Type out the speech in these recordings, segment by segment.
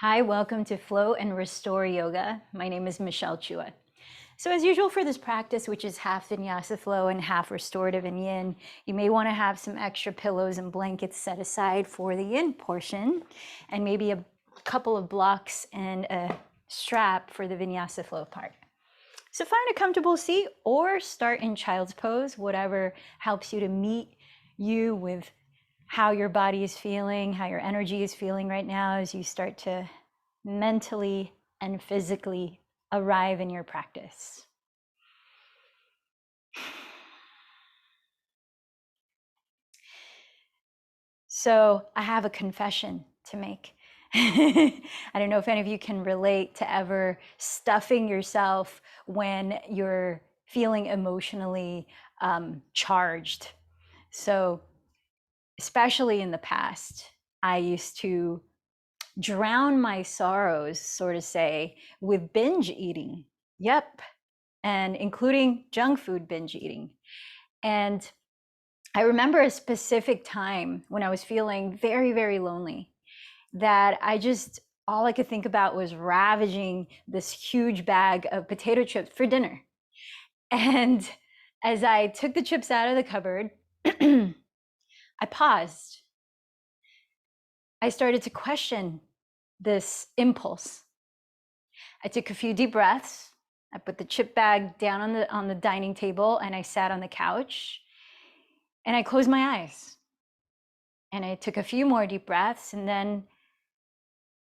Hi, welcome to Flow and Restore Yoga. My name is Michelle Chua. So as usual for this practice, which is half Vinyasa flow and half restorative and yin, you may want to have some extra pillows and blankets set aside for the yin portion, and maybe a couple of blocks and a strap for the Vinyasa flow part. So find a comfortable seat or start in child's pose, whatever helps you to meet you with how your body is feeling, how your energy is feeling right now as you start to mentally and physically arrive in your practice. So I have a confession to make. I don't know if any of you can relate to ever stuffing yourself when you're feeling emotionally charged. So especially in the past, I used to drown my sorrows, so to say, with binge eating. Yep. And including junk food binge eating. And I remember a specific time when I was feeling very, very lonely that all I could think about was ravaging this huge bag of potato chips for dinner. And as I took the chips out of the cupboard, I paused. I started to question this impulse. I took a few deep breaths. I put the chip bag down on the dining table and I sat on the couch and I closed my eyes. And I took a few more deep breaths and then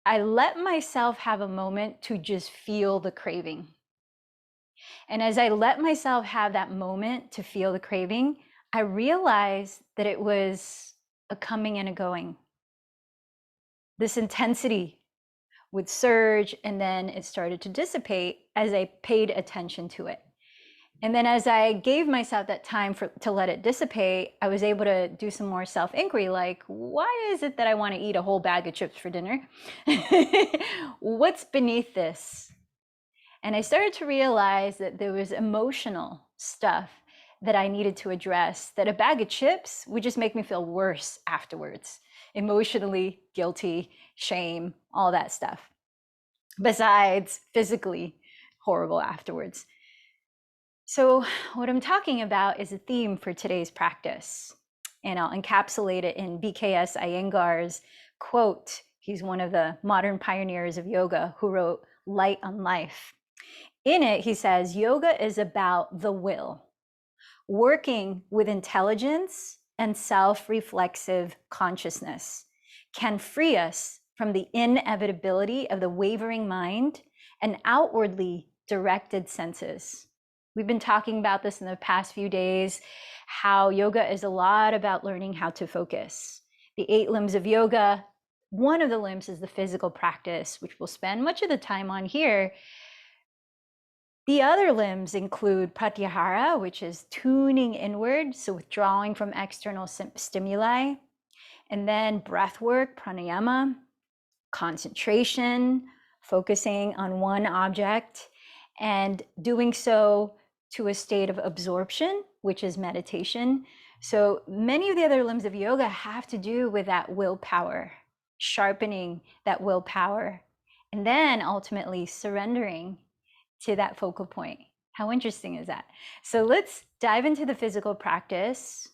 I let myself have a moment to just feel the craving. And as I let myself have that moment to feel the craving, I realized that it was a coming and a going. This intensity would surge and then it started to dissipate as I paid attention to it. And then as I gave myself that time to let it dissipate, I was able to do some more self-inquiry, like, why is it that I want to eat a whole bag of chips for dinner? What's beneath this? And I started to realize that there was emotional stuff that I needed to address, that a bag of chips would just make me feel worse afterwards, emotionally, guilty, shame, all that stuff. Besides physically horrible afterwards. So what I'm talking about is a theme for today's practice, and I'll encapsulate it in BKS Iyengar's quote. He's one of the modern pioneers of yoga who wrote Light on Life. In it, he says, yoga is about the will, working with intelligence and self-reflexive consciousness can free us from the inevitability of the wavering mind and outwardly directed senses. We've been talking about this in the past few days, how yoga is a lot about learning how to focus. The 8 limbs of yoga, one of the limbs is the physical practice, which we'll spend much of the time on here. The other limbs include pratyahara, which is tuning inward, so withdrawing from external stimuli, and then breathwork, pranayama, concentration, focusing on one object, and doing so to a state of absorption, which is meditation. So many of the other limbs of yoga have to do with that willpower, sharpening that willpower, and then ultimately surrendering to that focal point. How interesting is that? So let's dive into the physical practice,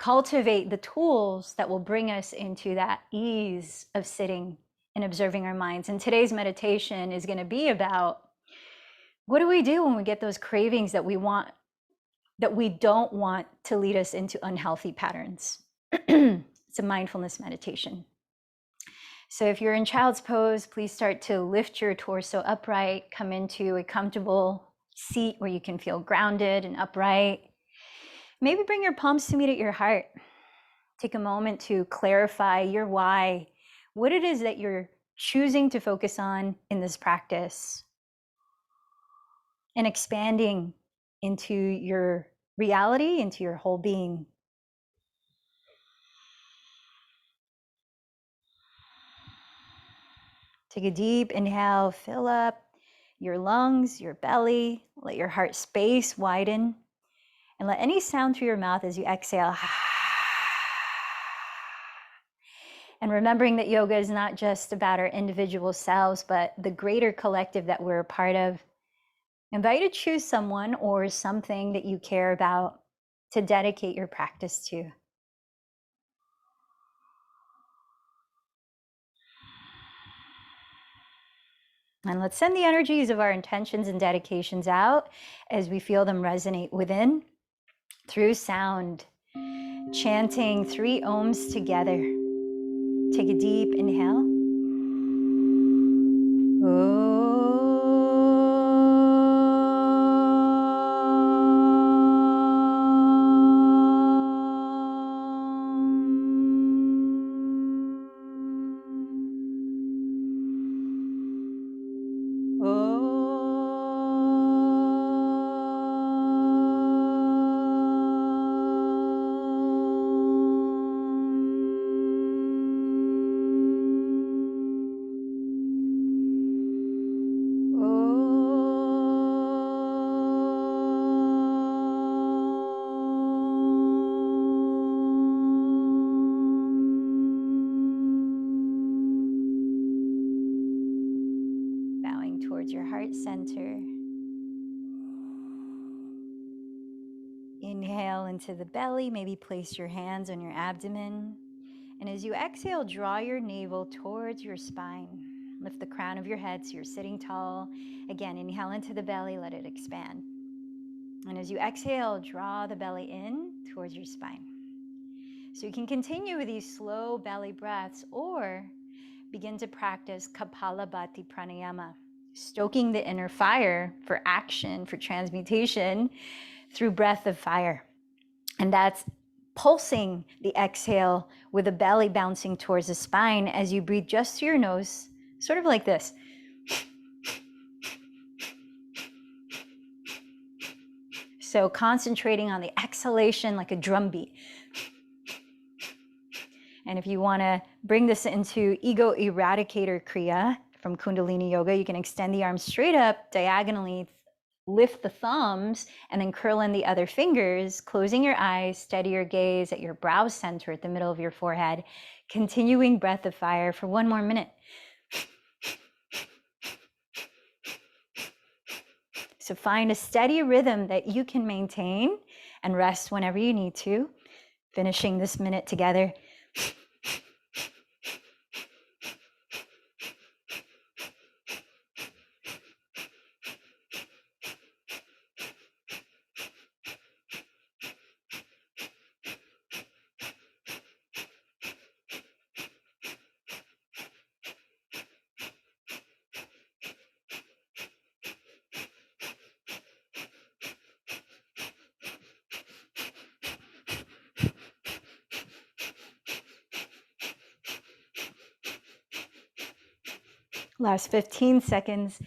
cultivate the tools that will bring us into that ease of sitting and observing our minds. And today's meditation is going to be about, what do we do when we get those cravings that we don't want to lead us into unhealthy patterns? It's a mindfulness meditation. So if you're in child's pose, please start to lift your torso upright, come into a comfortable seat where you can feel grounded and upright. Maybe bring your palms to meet at your heart. Take a moment to clarify your why, what it is that you're choosing to focus on in this practice, and expanding into your reality, into your whole being. Take a deep inhale, fill up your lungs, your belly, let your heart space widen, and let any sound through your mouth as you exhale. And remembering that yoga is not just about our individual selves, but the greater collective that we're a part of. Invite you to choose someone or something that you care about to dedicate your practice to. And let's send the energies of our intentions and dedications out as we feel them resonate within through sound, chanting 3 ohms together. Take a deep inhale. Bowing towards your heart center. Inhale into the belly, maybe place your hands on your abdomen. And as you exhale, draw your navel towards your spine. Lift the crown of your head so you're sitting tall. Again, inhale into the belly, let it expand. And as you exhale, draw the belly in towards your spine. So you can continue with these slow belly breaths or begin to practice Kapalabhati Pranayama, stoking the inner fire for action, for transmutation through breath of fire. And that's pulsing the exhale with the belly bouncing towards the spine as you breathe just through your nose, sort of like this. So concentrating on the exhalation like a drum beat. And if you want to bring this into ego eradicator kriya from Kundalini Yoga, you can extend the arms straight up diagonally, lift the thumbs, and then curl in the other fingers, closing your eyes, steady your gaze at your brow center at the middle of your forehead, continuing breath of fire for 1 more minute. So find a steady rhythm that you can maintain and rest whenever you need to. Finishing this minute together. Last 15 seconds.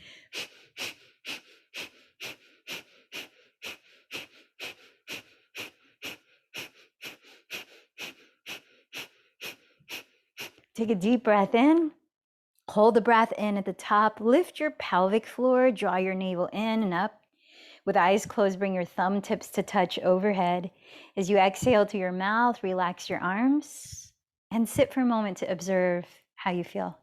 Take a deep breath in. Hold the breath in at the top. Lift your pelvic floor. Draw your navel in and up. With eyes closed, bring your thumb tips to touch overhead. As you exhale to your mouth, relax your arms and sit for a moment to observe how you feel.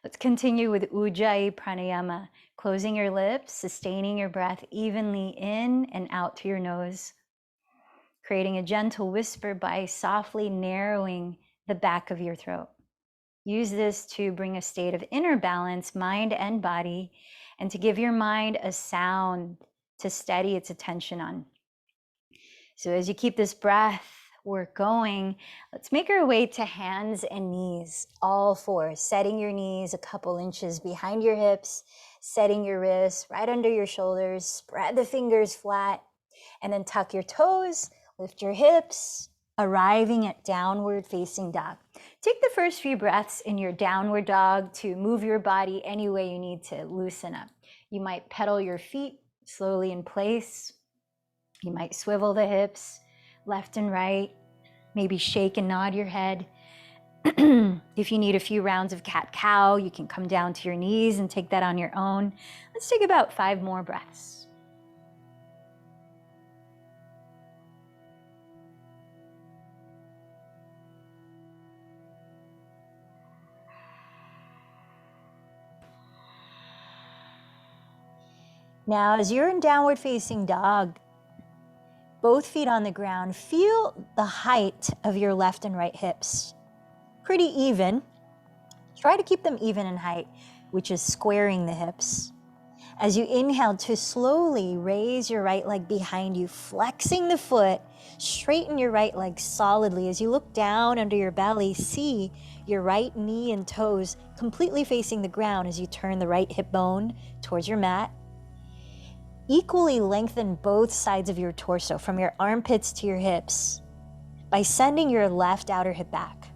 Let's continue with Ujjayi Pranayama, closing your lips, sustaining your breath evenly in and out to your nose, creating a gentle whisper by softly narrowing the back of your throat. Use this to bring a state of inner balance, mind and body, and to give your mind a sound to steady its attention on. So as you keep this breath work going, let's make our way to hands and knees, all 4, setting your knees a couple inches behind your hips, setting your wrists right under your shoulders, spread the fingers flat, and then tuck your toes, lift your hips, arriving at downward facing dog. Take the first few breaths in your downward dog to move your body any way you need to loosen up. You might pedal your feet slowly in place. You might swivel the hips left and right, maybe shake and nod your head. If you need a few rounds of cat-cow, you can come down to your knees and take that on your own. Let's take about 5 more breaths. Now, as you're in downward facing dog, both feet on the ground, feel the height of your left and right hips. Pretty even. Try to keep them even in height, which is squaring the hips. As you inhale, to slowly raise your right leg behind you, flexing the foot, straighten your right leg solidly. As you look down under your belly, see your right knee and toes completely facing the ground as you turn the right hip bone towards your mat. Equally lengthen both sides of your torso from your armpits to your hips by sending your left outer hip back.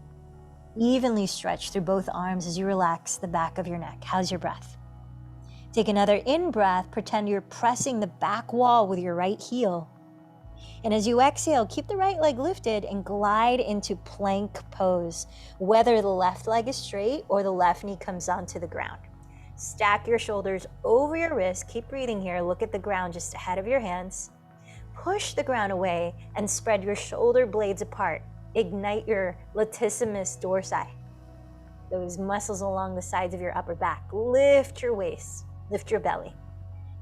Evenly stretch through both arms as you relax the back of your neck. How's your breath? Take another in-breath, pretend you're pressing the back wall with your right heel. And as you exhale, keep the right leg lifted and glide into plank pose, whether the left leg is straight or the left knee comes onto the ground. Stack your shoulders over your wrists. Keep breathing here. Look at the ground just ahead of your hands. Push the ground away and spread your shoulder blades apart. Ignite your latissimus dorsi, those muscles along the sides of your upper back. Lift your waist. Lift your belly.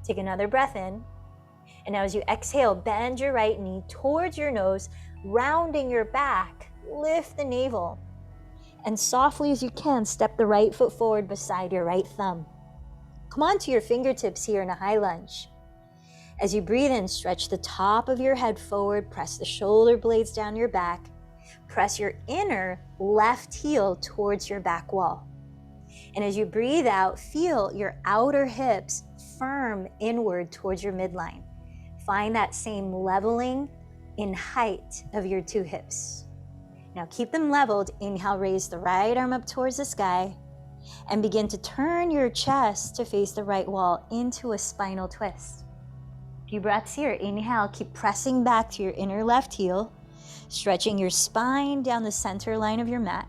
Take another breath in. And now as you exhale, bend your right knee towards your nose, rounding your back. Lift the navel. And softly as you can, step the right foot forward beside your right thumb. Come onto your fingertips here in a high lunge. As you breathe in, stretch the top of your head forward, press the shoulder blades down your back. Press your inner left heel towards your back wall. And as you breathe out, feel your outer hips firm inward towards your midline. Find that same leveling in height of your two hips. Now keep them leveled. Inhale, raise the right arm up towards the sky and begin to turn your chest to face the right wall into a spinal twist. A few breaths here. Inhale, keep pressing back to your inner left heel, stretching your spine down the center line of your mat.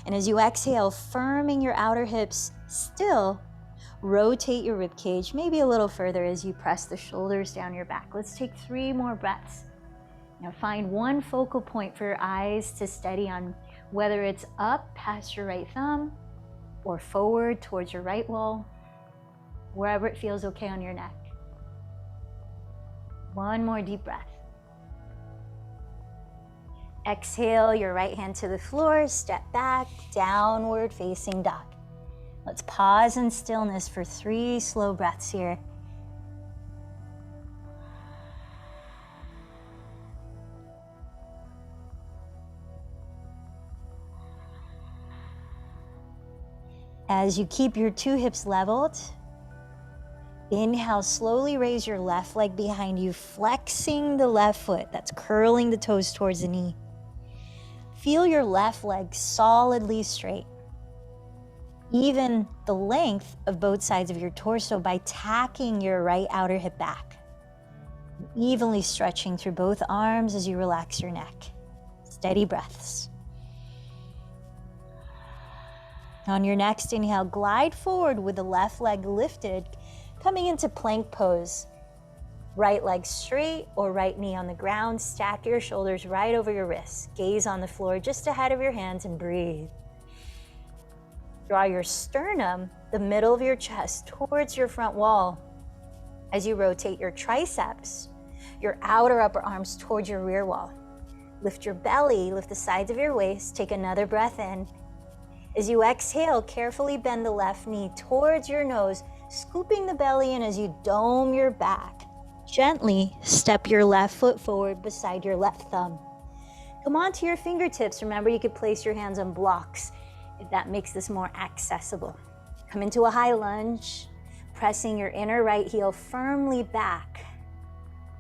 And as you exhale, firming your outer hips still, rotate your rib cage maybe a little further as you press the shoulders down your back. Let's take 3 more breaths. Now find one focal point for your eyes to steady on, whether it's up past your right thumb or forward towards your right wall, wherever it feels okay on your neck. One more deep breath. Exhale your right hand to the floor, step back, downward facing dog. Let's pause in stillness for 3 slow breaths here. As you keep your 2 hips leveled, inhale, slowly raise your left leg behind you, flexing the left foot. That's curling the toes towards the knee. Feel your left leg solidly straight. Even the length of both sides of your torso by tacking your right outer hip back. Evenly stretching through both arms as you relax your neck. Steady breaths. On your next inhale, glide forward with the left leg lifted, coming into plank pose. Right leg straight or right knee on the ground. Stack your shoulders right over your wrists. Gaze on the floor just ahead of your hands and breathe. Draw your sternum, the middle of your chest, towards your front wall as you rotate your triceps, your outer upper arms towards your rear wall. Lift your belly, lift the sides of your waist. Take another breath in. As you exhale, carefully bend the left knee towards your nose, scooping the belly in as you dome your back. Gently step your left foot forward beside your left thumb. Come onto your fingertips. Remember, you could place your hands on blocks if that makes this more accessible. Come into a high lunge, pressing your inner right heel firmly back,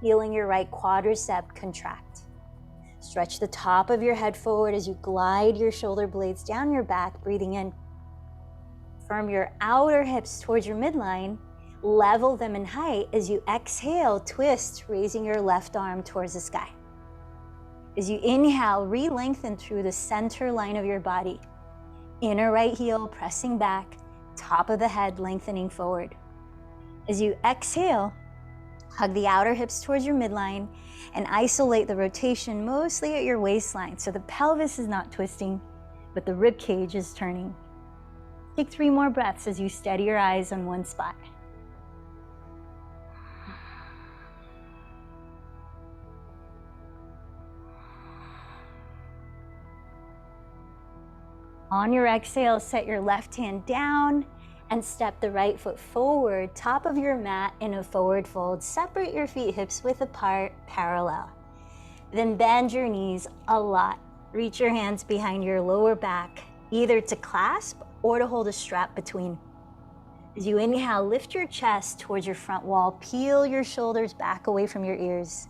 feeling your right quadricep contract. Stretch the top of your head forward as you glide your shoulder blades down your back, breathing in. Firm your outer hips towards your midline, level them in height as you exhale, twist, raising your left arm towards the sky. As you inhale, re-lengthen through the center line of your body. Inner right heel pressing back, top of the head lengthening forward. As you exhale, hug the outer hips towards your midline and isolate the rotation mostly at your waistline so the pelvis is not twisting, but the rib cage is turning. Take 3 more breaths as you steady your eyes on one spot. On your exhale, set your left hand down and step the right foot forward, top of your mat in a forward fold. Separate your feet hips width apart, parallel. Then bend your knees a lot. Reach your hands behind your lower back, either to clasp or to hold a strap between. As you inhale, lift your chest towards your front wall. Peel your shoulders back away from your ears.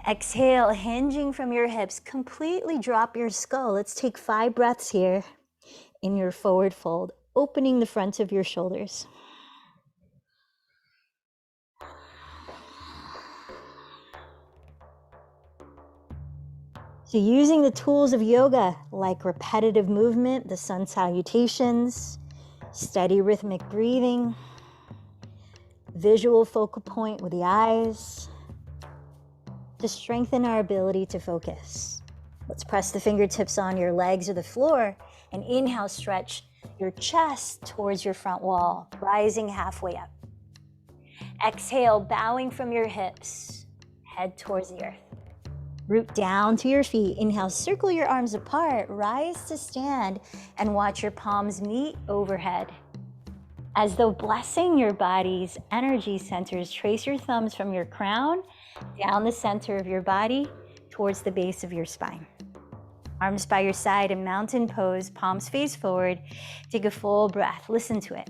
Exhale, hinging from your hips, completely drop your skull. Let's take 5 breaths here in your forward fold, opening the front of your shoulders. So using the tools of yoga, like repetitive movement, the sun salutations, steady rhythmic breathing, visual focal point with the eyes, to strengthen our ability to focus. Let's press the fingertips on your legs or the floor and inhale, stretch your chest towards your front wall, rising halfway up. Exhale, bowing from your hips, head towards the earth. Root down to your feet. Inhale, circle your arms apart, rise to stand, and watch your palms meet overhead. As though blessing your body's energy centers, trace your thumbs from your crown down the center of your body towards the base of your spine. Arms by your side in mountain pose, palms face forward. Take a full breath, listen to it.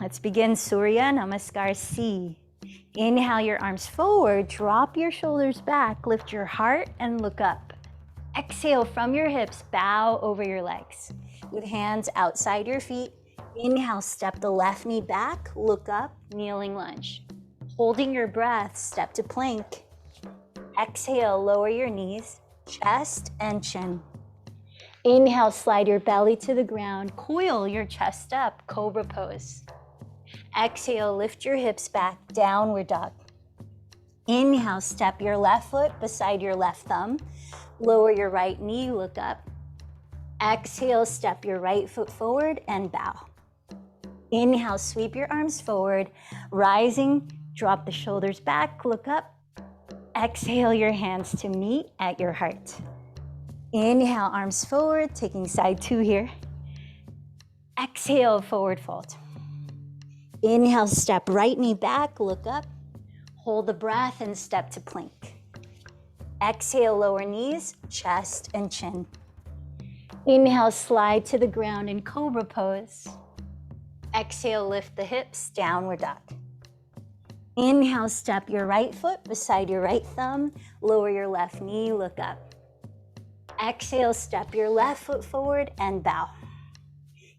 Let's begin Surya Namaskar C. Inhale your arms forward, drop your shoulders back, lift your heart and look up. Exhale from your hips, bow over your legs. With hands outside your feet, inhale, step the left knee back, look up, kneeling lunge. Holding your breath, step to plank. Exhale, lower your knees, chest and chin. Inhale, slide your belly to the ground, coil your chest up, cobra pose. Exhale, lift your hips back, downward dog. Inhale, step your left foot beside your left thumb. Lower your right knee, look up. Exhale, step your right foot forward and bow. Inhale, sweep your arms forward. Rising, drop the shoulders back, look up. Exhale your hands to meet at your heart. Inhale, arms forward, taking side 2 here. Exhale, forward fold. Inhale, step right knee back, look up. Hold the breath and step to plank. Exhale, lower knees, chest and chin. Inhale, slide to the ground in cobra pose. Exhale, lift the hips, downward dog. Inhale, step your right foot beside your right thumb. Lower your left knee, look up. Exhale, step your left foot forward and bow.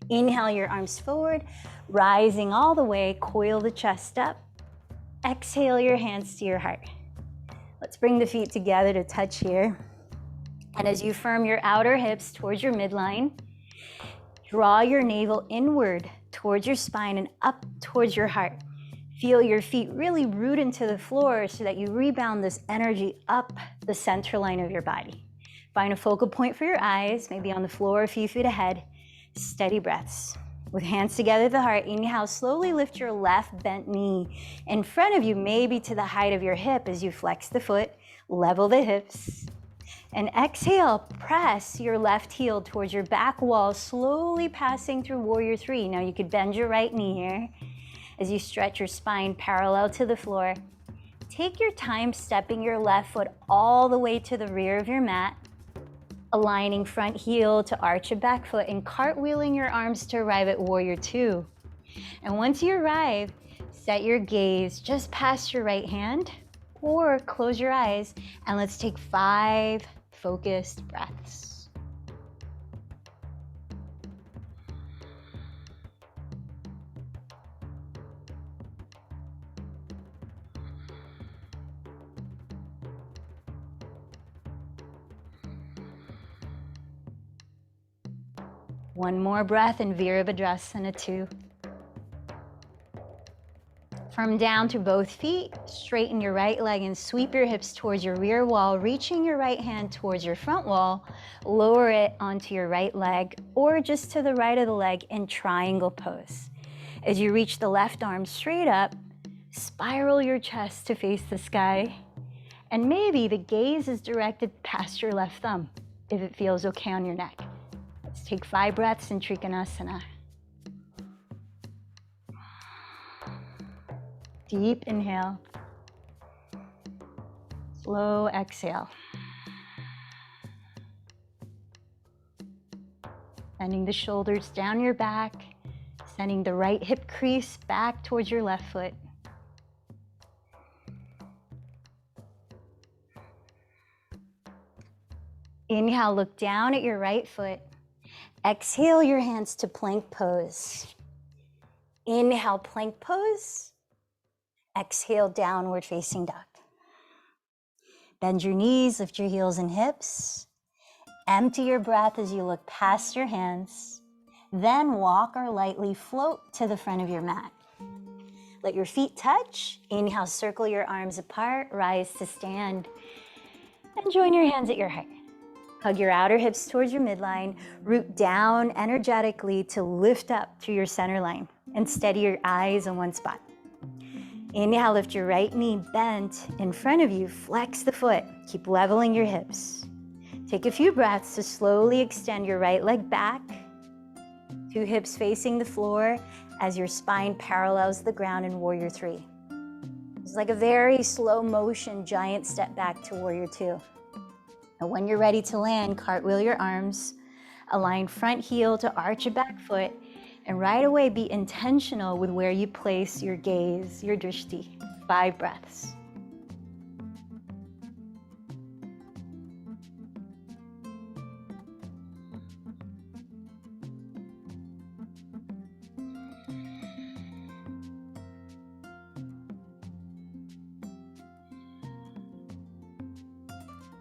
Inhale your arms forward, rising all the way, coil the chest up. Exhale your hands to your heart. Let's bring the feet together to touch here. And as you firm your outer hips towards your midline, draw your navel inward towards your spine and up towards your heart. Feel your feet really root into the floor so that you rebound this energy up the center line of your body. Find a focal point for your eyes, maybe on the floor a few feet ahead. Steady breaths. With hands together at the heart, inhale, slowly lift your left bent knee in front of you, maybe to the height of your hip as you flex the foot, level the hips. And exhale, press your left heel towards your back wall, slowly passing through Warrior 3. Now you could bend your right knee here as you stretch your spine parallel to the floor. Take your time stepping your left foot all the way to the rear of your mat, aligning front heel to arch a back foot and cartwheeling your arms to arrive at Warrior 2. And once you arrive, set your gaze just past your right hand or close your eyes and let's take 5 focused breaths. One more breath in Virabhadrasana 2. Firm down to both feet, straighten your right leg and sweep your hips towards your rear wall, reaching your right hand towards your front wall, lower it onto your right leg or just to the right of the leg in triangle pose. As you reach the left arm straight up, spiral your chest to face the sky, and maybe the gaze is directed past your left thumb. if it feels okay on your neck. Let's take 5 breaths in Trikonasana. Deep inhale. Slow exhale. Sending the shoulders down your back, sending the right hip crease back towards your left foot. Inhale, look down at your right foot. Exhale your hands to plank pose. Inhale, plank pose. Exhale, downward facing dog. Bend your knees, lift your heels and hips. Empty your breath as you look past your hands. Then walk or lightly float to the front of your mat. Let your feet touch. Inhale, circle your arms apart, rise to stand. And join your hands at your heart. Hug your outer hips towards your midline. Root down energetically to lift up to your center line and steady your eyes on one spot. Inhale, lift your right knee bent in front of you. Flex the foot. Keep leveling your hips. Take a few breaths to slowly extend your right leg back. 2 hips facing the floor as your spine parallels the ground in Warrior 3. It's like a very slow motion giant step back to Warrior 2. And when you're ready to land, cartwheel your arms, align front heel to arch a back foot, and right away be intentional with where you place your gaze, your drishti. 5 breaths.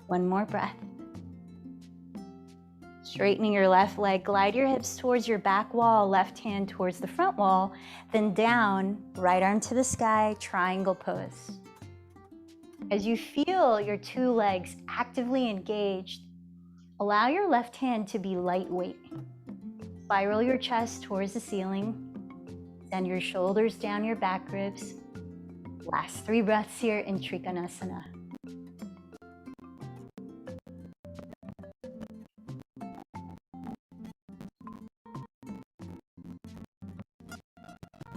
One more breath. Straightening your left leg, glide your hips towards your back wall, left hand towards the front wall, then down, right arm to the sky, triangle pose. As you feel your 2 legs actively engaged, allow your left hand to be lightweight. Spiral your chest towards the ceiling. Send your shoulders down your back ribs. Last 3 breaths here in Trikonasana.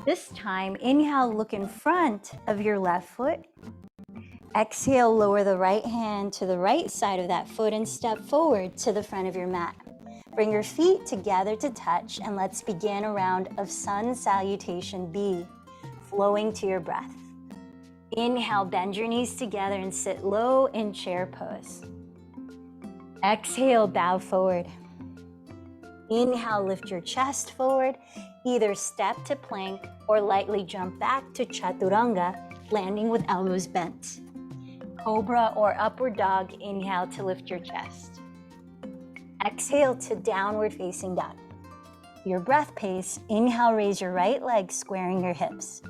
This time, inhale, look in front of your left foot. Exhale, lower the right hand to the right side of that foot and step forward to the front of your mat. Bring your feet together to touch, and let's begin a round of Sun Salutation B, flowing to your breath. Inhale, bend your knees together and sit low in chair pose. Exhale, bow forward. Inhale, lift your chest forward. Either step to plank or lightly jump back to Chaturanga, landing with elbows bent. Cobra or upward dog, inhale to lift your chest. Exhale to downward facing dog. Your breath pace, inhale, raise your right leg, squaring your hips.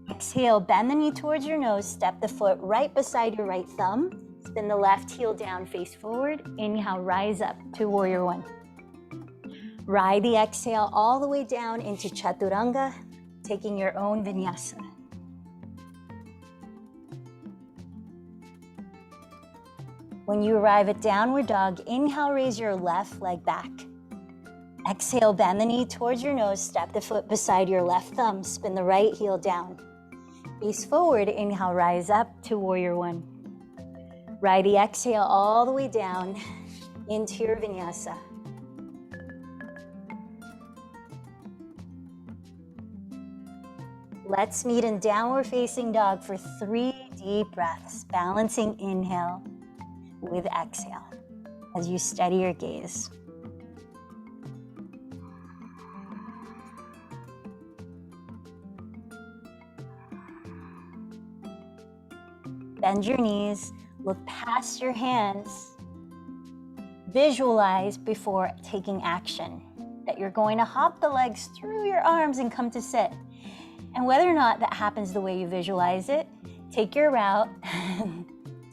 Exhale, bend the knee towards your nose, step the foot right beside your right thumb, spin the left heel down, face forward. Inhale, rise up to Warrior 1. Ride the exhale all the way down into Chaturanga, taking your own Vinyasa. When you arrive at downward dog, inhale, raise your left leg back. Exhale, bend the knee towards your nose, step the foot beside your left thumb, spin the right heel down. Face forward, inhale, rise up to Warrior 1. Ride the exhale all the way down into your Vinyasa. Let's meet in downward facing dog for 3 deep breaths, balancing inhale with exhale as you steady your gaze. Bend your knees, look past your hands. Visualize before taking action that you're going to hop the legs through your arms and come to sit. And whether or not that happens the way you visualize it, take your route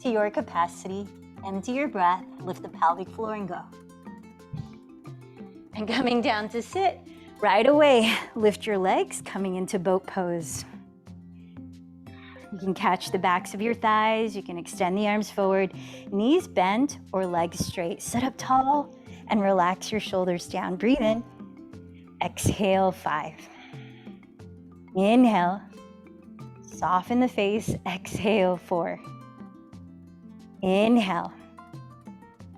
to your capacity, empty your breath, lift the pelvic floor and go. And coming down to sit, right away, lift your legs, coming into boat pose. You can catch the backs of your thighs. You can extend the arms forward, knees bent or legs straight. Sit up tall and relax your shoulders down. Breathe in. Exhale, 5. Inhale. Soften the face. Exhale, 4. Inhale.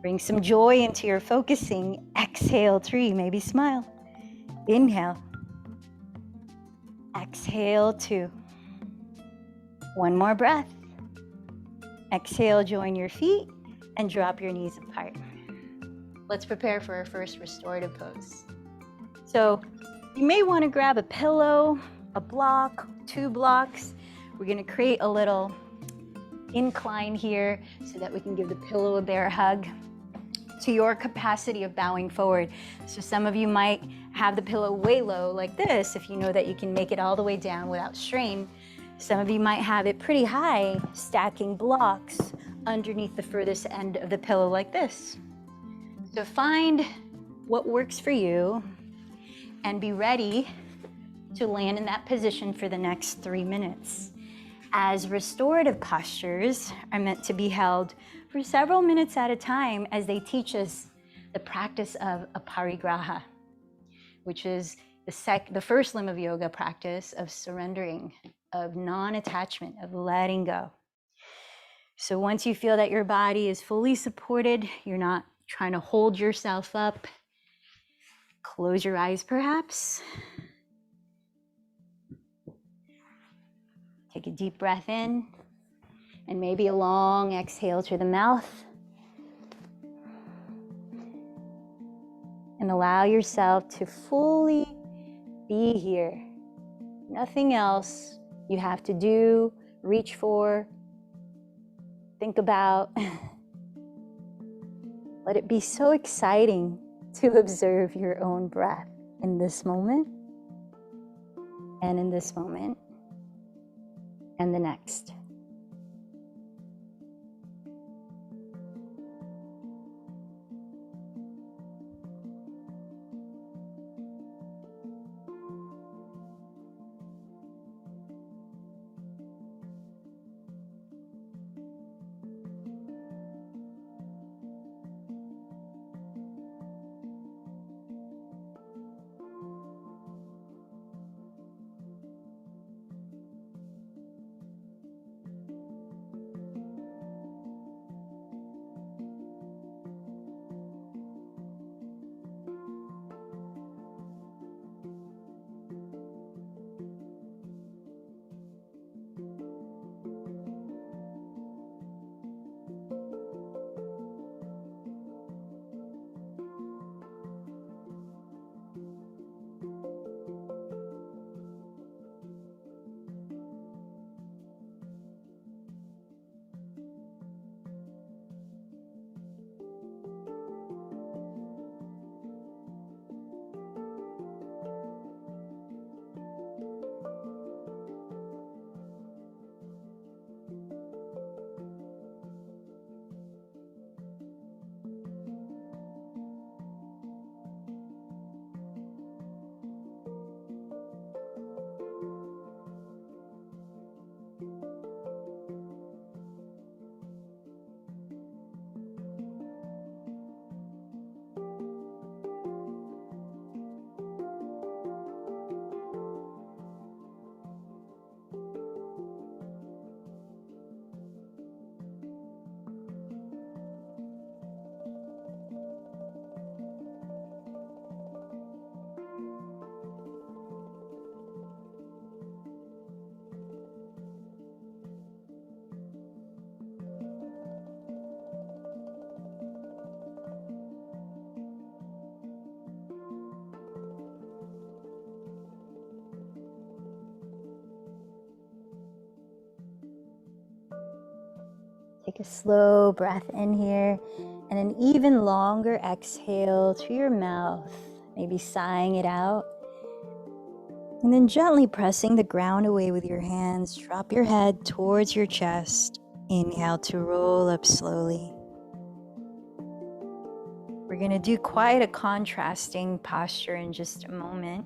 Bring some joy into your focusing. Exhale, 3. Maybe smile. Inhale. Exhale, 2. One more breath. Exhale, join your feet and drop your knees apart. Let's prepare for our first restorative pose. So you may want to grab a pillow, a block, 2 blocks. We're going to create a little incline here so that we can give the pillow a bear hug to your capacity of bowing forward. So some of you might have the pillow way low like this if you know that you can make it all the way down without strain. Some of you might have it pretty high, stacking blocks underneath the furthest end of the pillow like this. So find what works for you and be ready to land in that position for the next 3 minutes. As restorative postures are meant to be held for several minutes at a time as they teach us the practice of aparigraha, which is the first limb of yoga practice of surrendering, of non-attachment, of letting go. So once you feel that your body is fully supported, you're not trying to hold yourself up, close your eyes perhaps. Take a deep breath in and maybe a long exhale through the mouth. And allow yourself to fully be here. Nothing else you have to do, reach for, think about. Let it be so exciting to observe your own breath in this moment, and in this moment, and the next. Take a slow breath in here and an even longer exhale through your mouth, maybe sighing it out. And then gently pressing the ground away with your hands, drop your head towards your chest. Inhale to roll up slowly. We're going to do quite a contrasting posture in just a moment.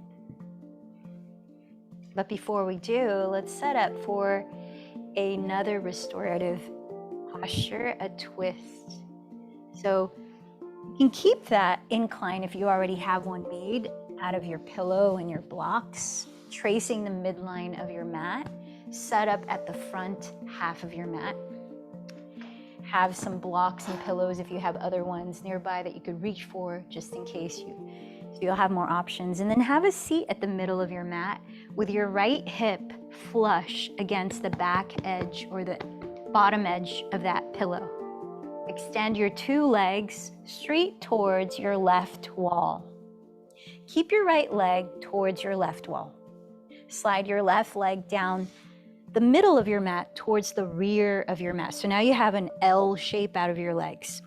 But before we do, let's set up for another restorative posture, a twist. So you can keep that incline if you already have one made out of your pillow and your blocks, tracing the midline of your mat, set up at the front half of your mat. Have some blocks and pillows if you have other ones nearby that you could reach for just in case so you'll have more options. And then have a seat at the middle of your mat with your right hip flush against the back edge or the bottom edge of that pillow. Extend your two legs straight towards your left wall. Keep your right leg towards your left wall. Slide your left leg down the middle of your mat towards the rear of your mat. So now you have an L shape out of your legs.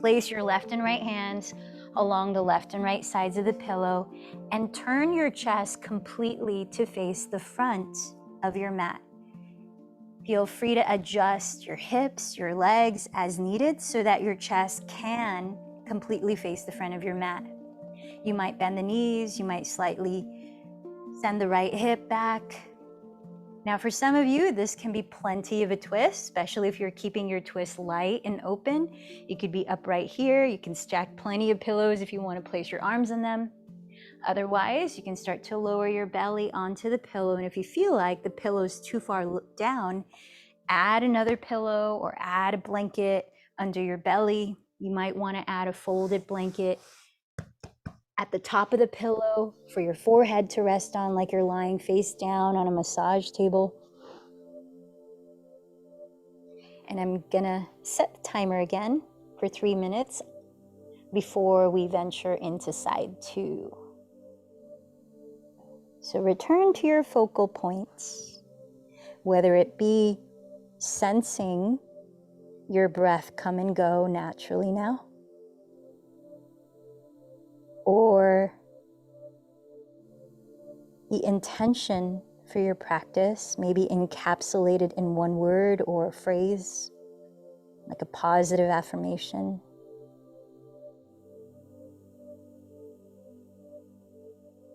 Place your left and right hands along the left and right sides of the pillow and turn your chest completely to face the front of your mat. Feel free to adjust your hips, your legs as needed so that your chest can completely face the front of your mat. You might bend the knees, you might slightly send the right hip back. Now for some of you, this can be plenty of a twist, especially if you're keeping your twist light and open. You could be upright here. You can stack plenty of pillows if you want to place your arms on them. Otherwise, you can start to lower your belly onto the pillow. And if you feel like the pillow is too far down, add another pillow or add a blanket under your belly. You might want to add a folded blanket at the top of the pillow for your forehead to rest on, like you're lying face down on a massage table. And I'm gonna set the timer again for 3 minutes before we venture into side 2. So return to your focal points, whether it be sensing your breath come and go naturally now, or the intention for your practice, maybe encapsulated in one word or a phrase, like a positive affirmation.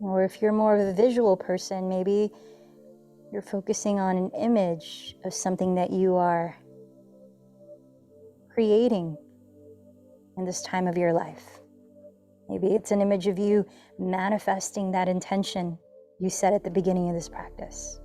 Or if you're more of a visual person, maybe you're focusing on an image of something that you are creating in this time of your life. Maybe it's an image of you manifesting that intention you set at the beginning of this practice.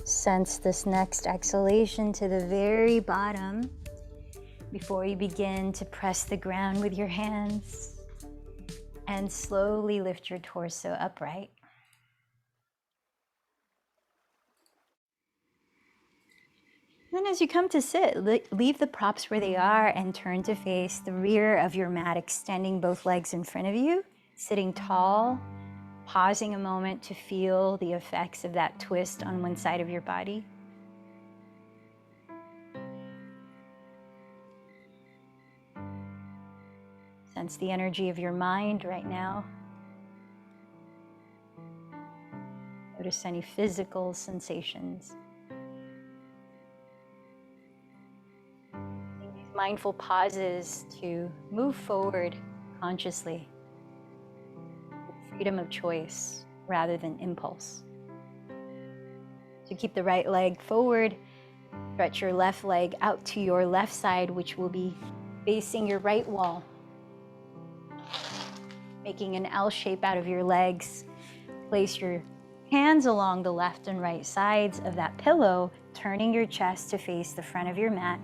Sense this next exhalation to the very bottom. Before you begin to press the ground with your hands and slowly lift your torso upright. Then as you come to sit, leave the props where they are and turn to face the rear of your mat, extending both legs in front of you, sitting tall, pausing a moment to feel the effects of that twist on one side of your body. Sense the energy of your mind right now. Notice any physical sensations. Take these mindful pauses to move forward consciously with freedom of choice rather than impulse. So keep the right leg forward, stretch your left leg out to your left side, which will be facing your right wall. Making an L shape out of your legs. Place your hands along the left and right sides of that pillow, turning your chest to face the front of your mat.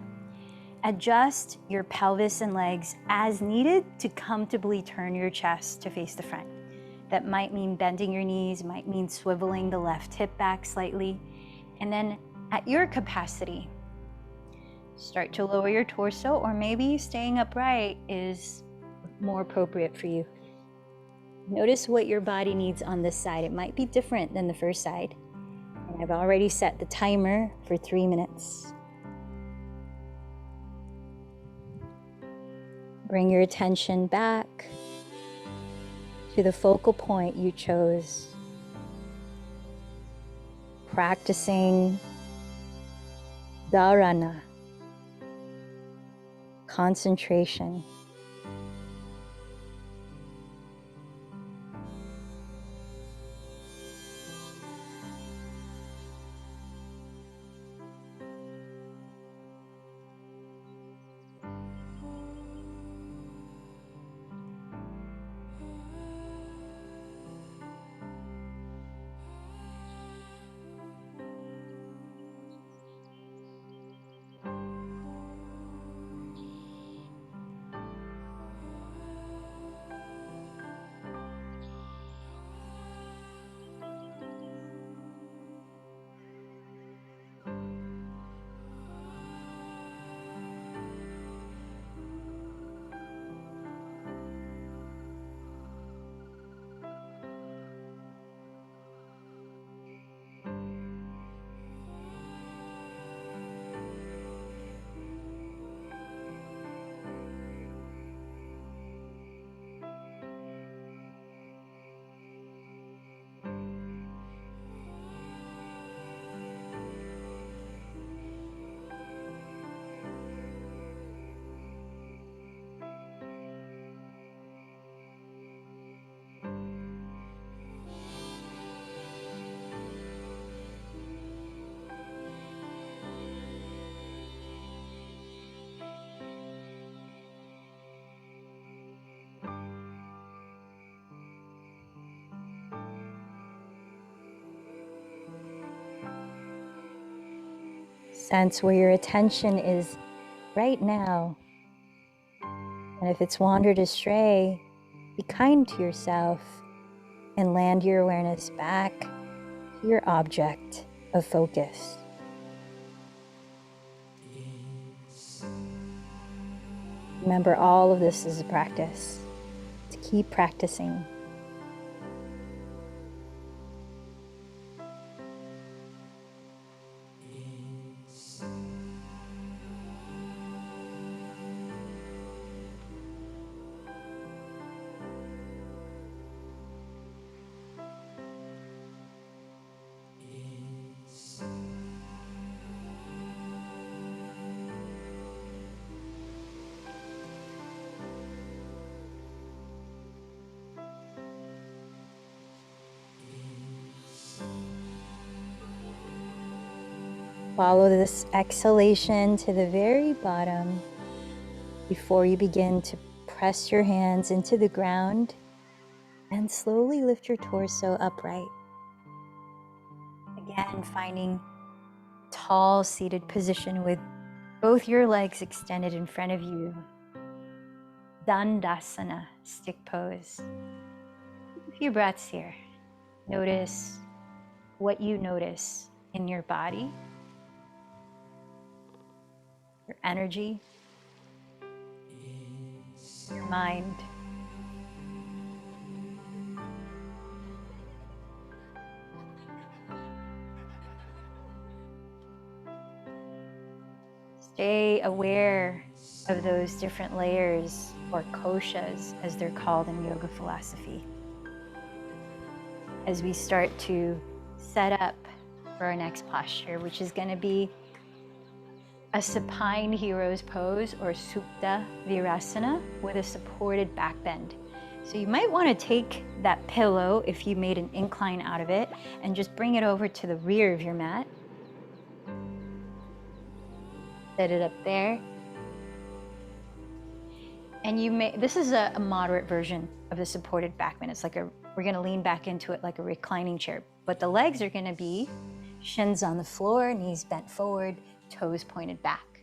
Adjust your pelvis and legs as needed to comfortably turn your chest to face the front. That might mean bending your knees, might mean swiveling the left hip back slightly. And then at your capacity, start to lower your torso, or maybe staying upright is more appropriate for you. Notice what your body needs on this side. It might be different than the first side. And I've already set the timer for 3 minutes. Bring your attention back to the focal point you chose. Practicing dharana, concentration. Sense where your attention is right now. And if it's wandered astray, be kind to yourself and land your awareness back to your object of focus. Remember, all of this is a practice. To keep practicing. Follow this exhalation to the very bottom before you begin to press your hands into the ground and slowly lift your torso upright. Again, finding tall seated position with Both your legs extended in front of you. Dandasana, stick pose. A few breaths here. Notice what you notice in your body, your energy, your mind. Stay aware of those different layers, or koshas as they're called in yoga philosophy, as we start to set up for our next posture, which is going to be a supine hero's pose, or Supta Virasana, with a supported back bend. So you might want to take that pillow, if you made an incline out of it, and just bring it over to the rear of your mat. Set it up there. And this is a moderate version of the supported back bend. It's like we're going to lean back into it like a reclining chair, but the legs are going to be shins on the floor, knees bent forward, toes pointed back.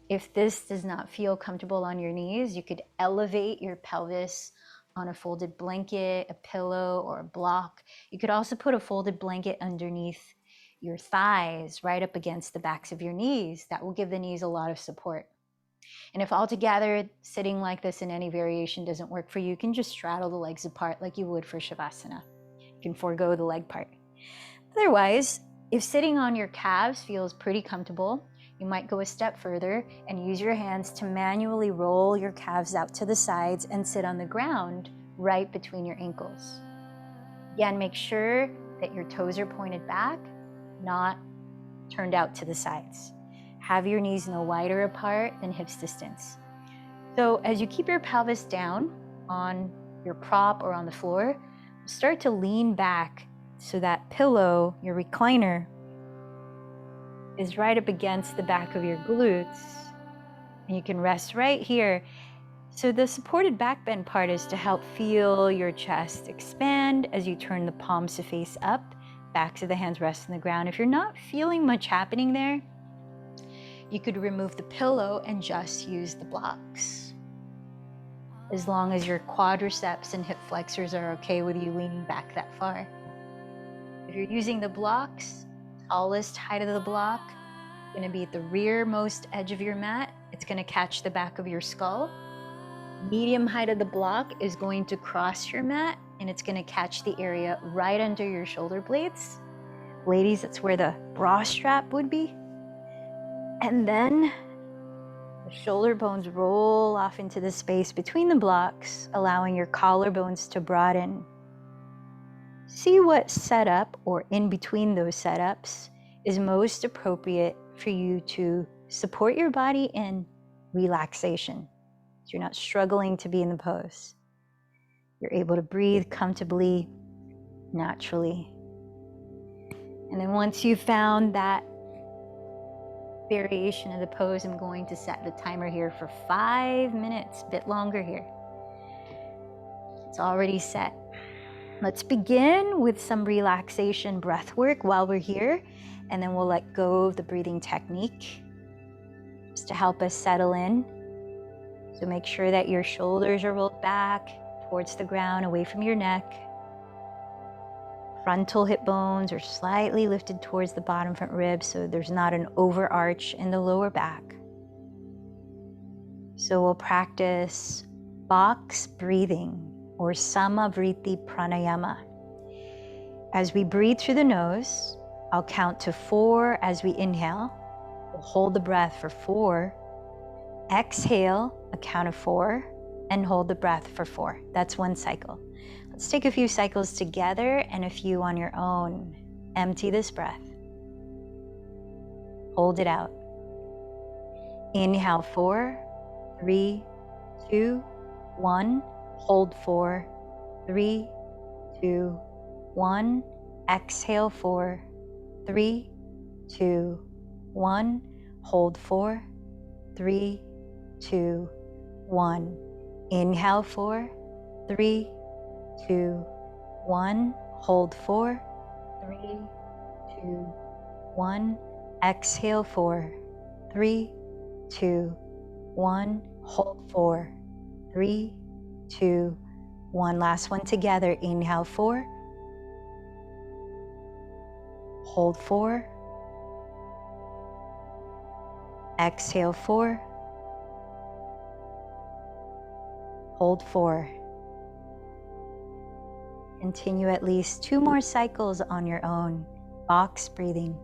If this does not feel comfortable on your knees, you could elevate your pelvis on a folded blanket, a pillow, or a block. You could also put a folded blanket underneath your thighs, right up against the backs of your knees. That will give the knees a lot of support. And if altogether sitting like this in any variation doesn't work for you, you can just straddle the legs apart like you would for Shavasana. You can forego the leg part. Otherwise, if sitting on your calves feels pretty comfortable, you might go a step further and use your hands to manually roll your calves out to the sides and sit on the ground right between your ankles. Again, make sure that your toes are pointed back, not turned out to the sides. Have your knees no wider apart than hips distance. So as you keep your pelvis down on your prop or on the floor, start to lean back so that pillow, your recliner, is right up against the back of your glutes. And you can rest right here. So the supported back bend part is to help feel your chest expand as you turn the palms to face up, backs of the hands rest on the ground. If you're not feeling much happening there, you could remove the pillow and just use the blocks, as long as your quadriceps and hip flexors are okay with you leaning back that far. If you're using the blocks, tallest height of the block is going to be at the rearmost edge of your mat. It's going to catch the back of your skull. Medium height of the block is going to cross your mat, and it's going to catch the area right under your shoulder blades. Ladies, that's where the bra strap would be. And then the shoulder bones roll off into the space between the blocks, allowing your collarbones to broaden. See what setup, or in between those setups, is most appropriate for you to support your body in relaxation. So you're not struggling to be in the pose. You're able to breathe comfortably, naturally. And then once you've found that variation of the pose, I'm going to set the timer here for 5 minutes, a bit longer here. It's already set. Let's begin with some relaxation breath work while we're here, and then we'll let go of the breathing technique just to help us settle in. So make sure that your shoulders are rolled back towards the ground, away from your neck. Frontal hip bones are slightly lifted towards the bottom front ribs, so there's not an overarch in the lower back. So we'll practice box breathing, or Samavriti Pranayama. As we breathe through the nose, I'll count to 4 as we inhale. We'll hold the breath for 4. Exhale, a count of 4, and hold the breath for 4. That's one cycle. Let's take a few cycles together and a few on your own. Empty this breath. Hold it out. Inhale 4, 3, 2, 1. Hold 4, 3, 2, 1. Exhale 4, 3, 2, 1. Hold 4, 3, 2, 1. Inhale 4, 3, 2, 1. Hold 4, 3, 2, 1. Exhale 4, 3, 2, 1. Hold 4, 3, 2, 1. Last one together. Inhale 4. Hold 4. Exhale 4. Hold 4. Continue at least 2 more cycles on your own. Box breathing.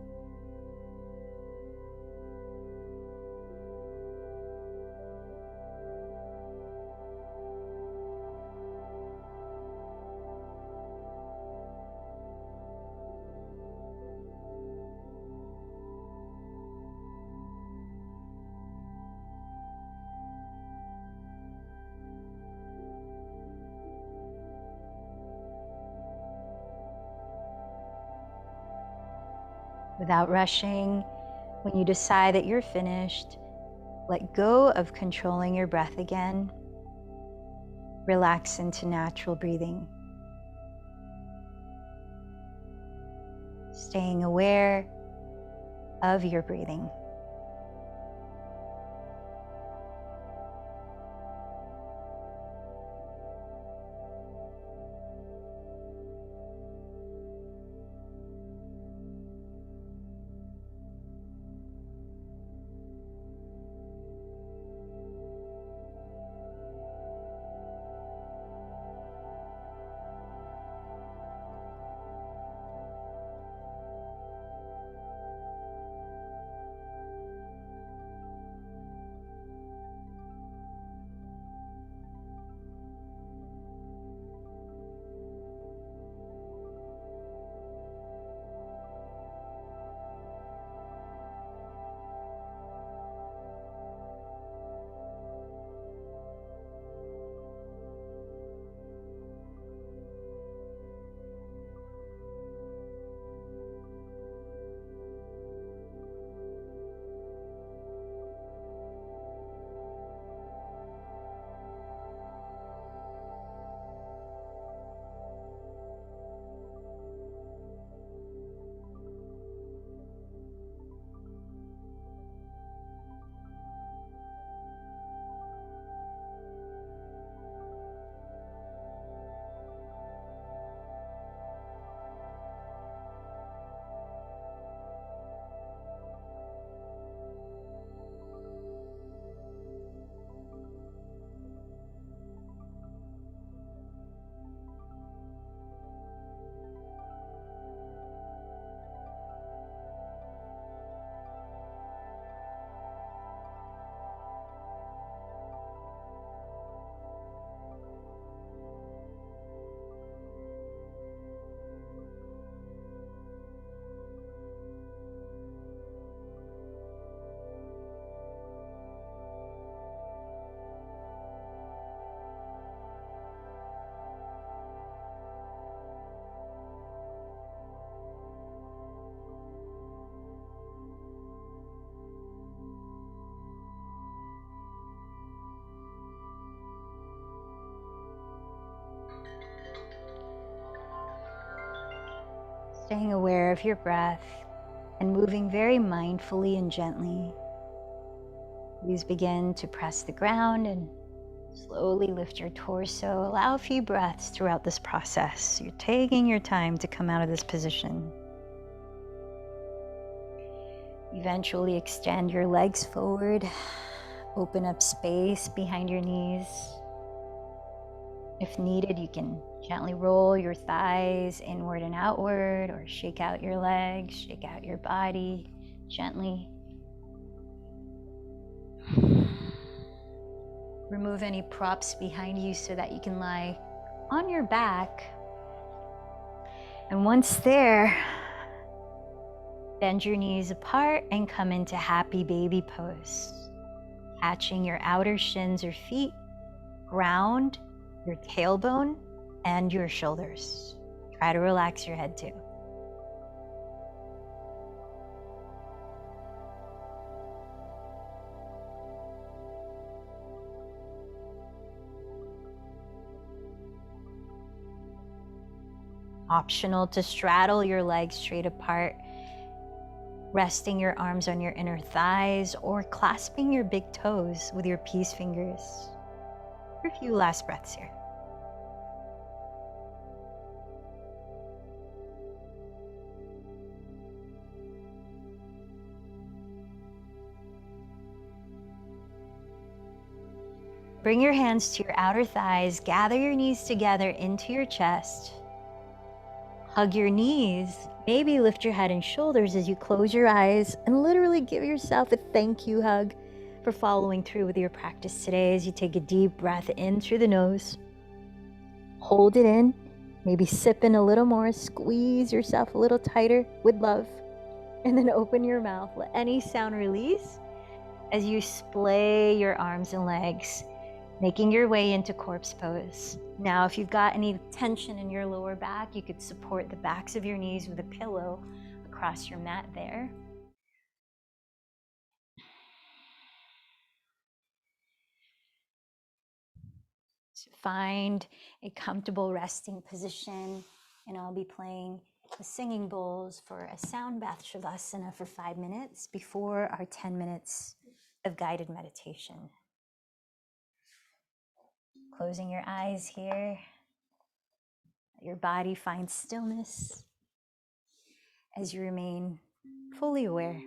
Without rushing, when you decide that you're finished, let go of controlling your breath again. Relax into natural breathing. Staying aware of your breathing. Staying aware of your breath and moving very mindfully and gently. Please begin to press the ground and slowly lift your torso. Allow a few breaths throughout this process. You're taking your time to come out of this position. Eventually extend your legs forward. Open up space behind your knees. If needed, you can gently roll your thighs inward and outward, or shake out your legs, shake out your body gently. Remove any props behind you so that you can lie on your back. And once there, bend your knees apart and come into happy baby pose. Catching your outer shins or feet, ground your tailbone and your shoulders. Try to relax your head too. Optional to straddle your legs straight apart resting your arms on your inner thighs or clasping your big toes with your peace fingers. For a few last breaths here. Bring your hands to your outer thighs, gather your knees together into your chest. Hug your knees, maybe lift your head and shoulders as you close your eyes and literally give yourself a thank you hug for following through with your practice today as you take a deep breath in through the nose. Hold it in, maybe sip in a little more, squeeze yourself a little tighter with love, and then open your mouth. Let any sound release as you splay your arms and legs, making your way into corpse pose. Now, if you've got any tension in your lower back, you could support the backs of your knees with a pillow across your mat there. So find a comfortable resting position, and I'll be playing the singing bowls for a sound bath shavasana for 5 minutes before our 10 minutes of guided meditation. Closing your eyes here. Let your body find stillness as you remain fully aware.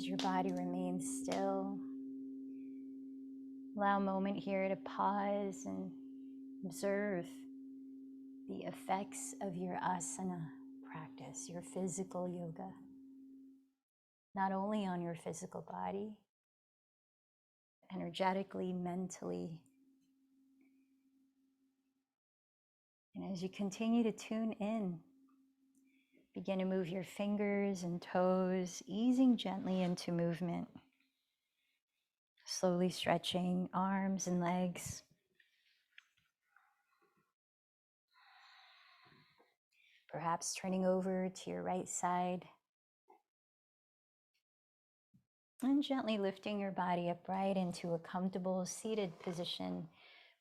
as your body remains still. Allow a moment here to pause and observe the effects of your asana practice, your physical yoga, not only on your physical body, energetically, mentally. And as you continue to tune in, begin to move your fingers and toes, easing gently into movement, slowly stretching arms and legs. Perhaps turning over to your right side and gently lifting your body upright into a comfortable seated position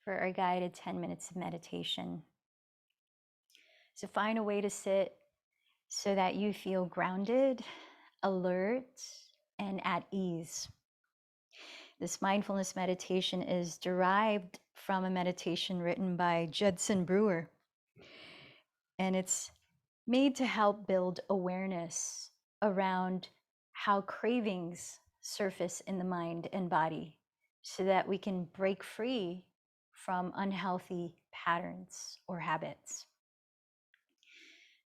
for our guided 10 minutes of meditation. So find a way to sit so that you feel grounded, alert, and at ease. This mindfulness meditation is derived from a meditation written by Judson Brewer, and it's made to help build awareness around how cravings surface in the mind and body so that we can break free from unhealthy patterns or habits.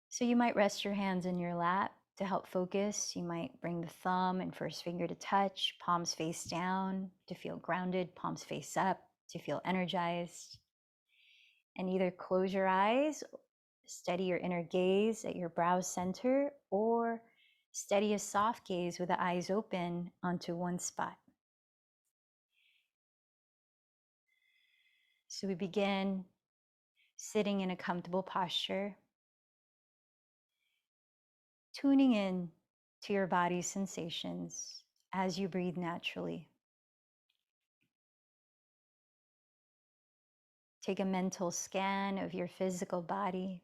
So you might rest your hands in your lap to help focus. You might bring the thumb and first finger to touch, palms face down to feel grounded, palms face up to feel energized. And either close your eyes, steady your inner gaze at your brow center, or steady a soft gaze with the eyes open onto one spot. So we begin sitting in a comfortable posture, tuning in to your body's sensations as you breathe naturally. Take a mental scan of your physical body.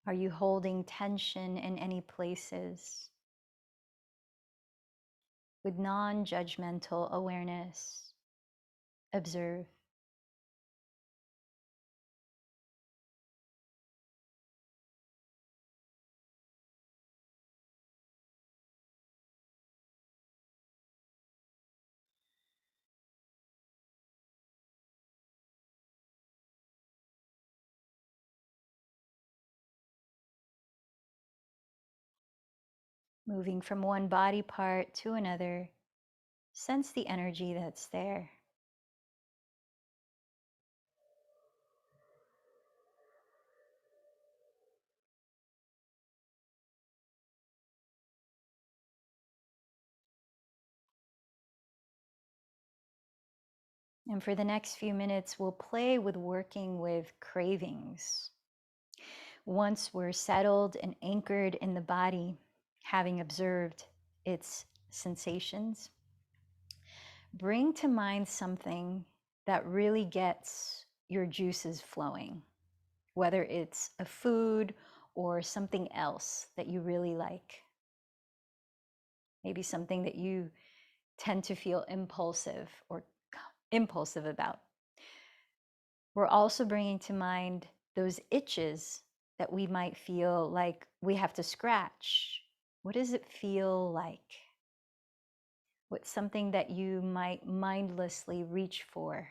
Are you holding tension in any places? With non-judgmental awareness, observe. Moving from one body part to another, sense the energy that's there. And for the next few minutes, we'll play with working with cravings. Once we're settled and anchored in the body, having observed its sensations, bring to mind something that really gets your juices flowing, whether it's a food or something else that you really like. Maybe something that you tend to feel impulsive about. We're also bringing to mind those itches that we might feel like we have to scratch. What does it feel like? What's something that you might mindlessly reach for?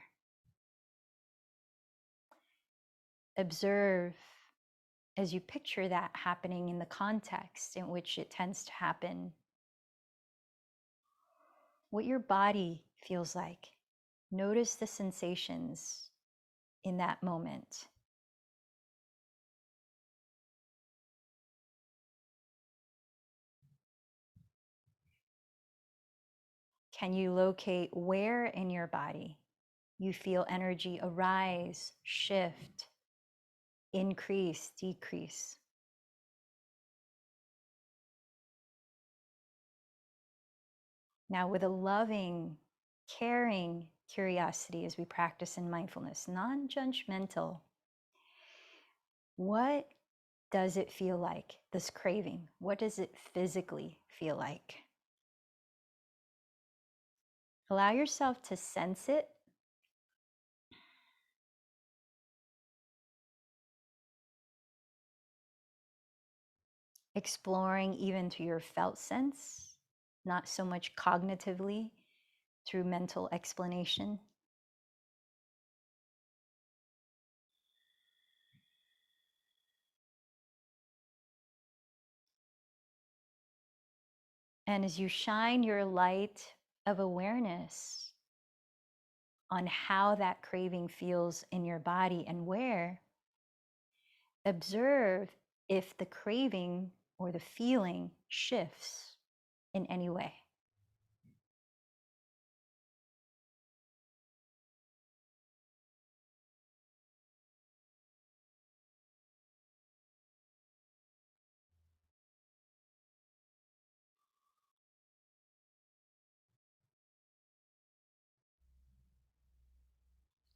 Observe as you picture that happening in the context in which it tends to happen, what your body feels like. Notice the sensations in that moment. Can you locate where in your body you feel energy arise, shift, increase, decrease? Now, with a loving, caring curiosity as we practice in mindfulness, non-judgmental, what does it feel like, this craving? What does it physically feel like? Allow yourself to sense it. exploring even through your felt sense, not so much cognitively through mental explanation. And as you shine your light of awareness on how that craving feels in your body and where, observe if the craving or the feeling shifts in any way.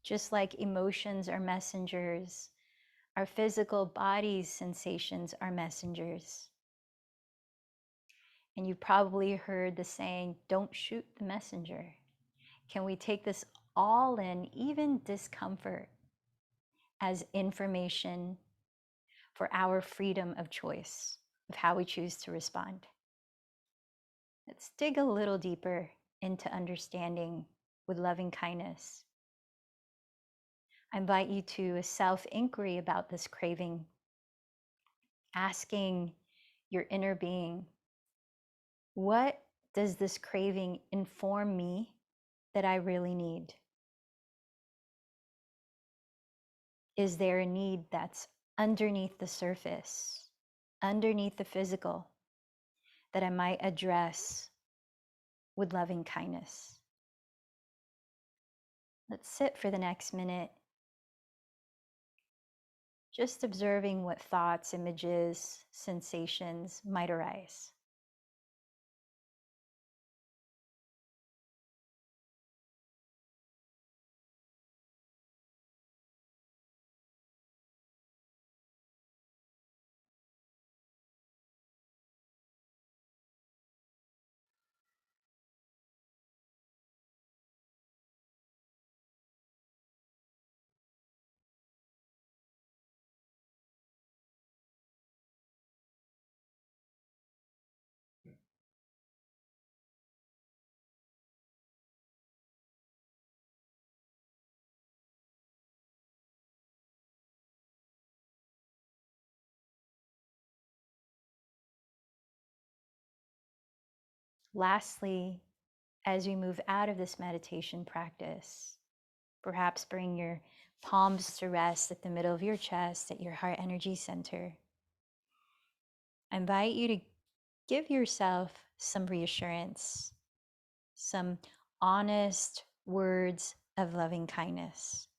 Just like emotions are messengers, our physical body's sensations are messengers. And you've probably heard the saying, don't shoot the messenger. Can we take this all in, even discomfort, as information for our freedom of choice, of how we choose to respond? Let's dig a little deeper into understanding with loving kindness. I invite you to a self-inquiry about this craving, asking your inner being, what does this craving inform me that I really need? Is there a need that's underneath the surface, underneath the physical, that I might address with loving kindness? Let's sit for the next minute, just observing what thoughts, images, sensations might arise. Lastly, as we move out of this meditation practice, perhaps bring your palms to rest at the middle of your chest at your heart energy center. I invite you to give yourself some reassurance, some honest words of loving kindness.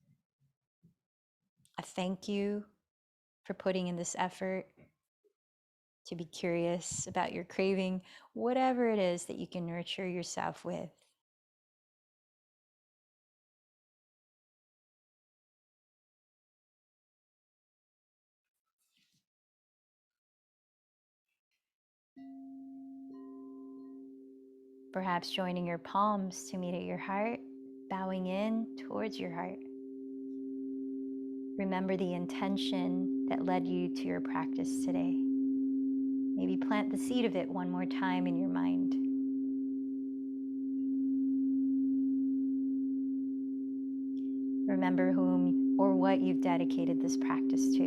A thank you for putting in this effort to be curious about your craving, whatever it is that you can nurture yourself with. Perhaps joining your palms to meet at your heart, bowing in towards your heart. Remember the intention that led you to your practice today. Maybe plant the seed of it one more time in your mind. Remember whom or what you've dedicated this practice to.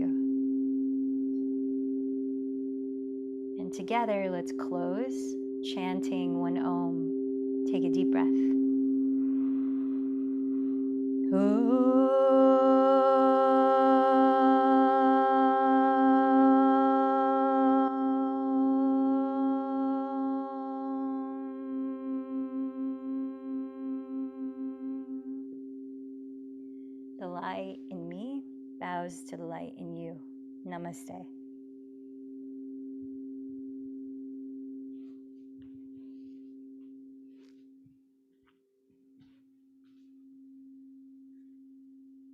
And together, let's close chanting one Om. Take a deep breath. The light in me bows to the light in you. Namaste.